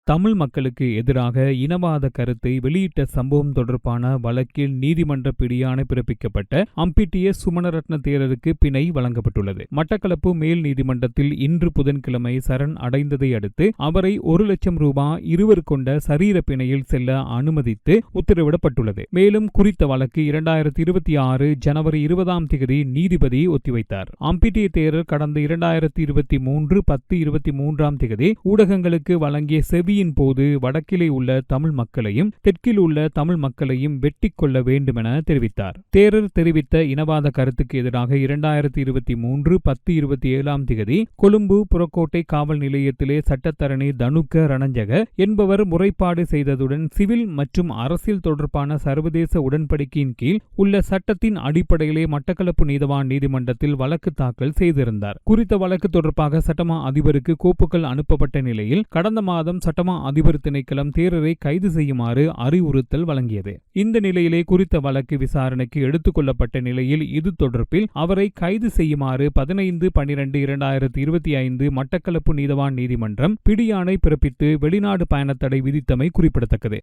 தமிழ் மக்களுக்கு எதிராக இனவாத கருத்தை வெளியிட்ட சம்பவம் தொடர்பான வழக்கில் நீதிமன்ற பிடியாணை பிறப்பிக்கப்பட்ட அம்பிட்டிய சுமணரட்ன தேரருக்கு பிணை வழங்கப்பட்டுள்ளது. மட்டக்களப்பு மேல் நீதிமன்றத்தில் இன்று புதன்கிழமை சரண் அடைந்ததை அடுத்து அவரை 1 லட்சம் ரூபாய் இருவர் கொண்ட சரீர பிணையில் செல்ல அனுமதித்து உத்தரவிடப்பட்டுள்ளது. மேலும் குறித்த வழக்கு 2026 ஜனவரி 20 நீதிபதி ஒத்திவைத்தார். அம்பிட்டிய தேரர் கடந்த 2023 10/23 ஊடகங்களுக்கு வழங்கிய செவி போது வடக்கிலே உள்ள தமிழ் மக்களையும் தெற்கில் உள்ள தமிழ் மக்களையும் வெட்டி கொள்ள வேண்டும் என தெரிவித்தார். தேரர் தெரிவித்த இனவாத கருத்துக்கு எதிராக 2023 10/27 கொழும்பு புறக்கோட்டை காவல் நிலையத்திலே சட்டத்தரணி தனுக்க ரணஞ்சக என்பவர் முறைப்பாடு செய்ததுடன் சிவில் மற்றும் அரசியல் தொடர்பான சர்வதேச உடன்படிக்கையின் கீழ் உள்ள சட்டத்தின் அடிப்படையிலே மட்டக்களப்பு நீதவான் நீதிமன்றத்தில் வழக்கு தாக்கல் செய்திருந்தார். குறித்த வழக்கு தொடர்பாக சட்டமா அதிபருக்கு கோப்புகள் அனுப்பப்பட்ட நிலையில் கடந்த மாதம் சட்டமா அதிபர் திணைக்களம் தேரரை கைது செய்யுமாறு அறிவுறுத்தல் வழங்கியது. இந்த நிலையிலே குறித்த வழக்கு விசாரணைக்கு எடுத்துக் கொள்ளப்பட்ட நிலையில் இது தொடர்பில் அவரை கைது செய்யுமாறு 15/12/2025 மட்டக்களப்பு நீதவான் நீதிமன்றம் பிடியாணை பிறப்பித்து வெளிநாடு பயணத்தடை விதித்தமை குறிப்பிடத்தக்கது.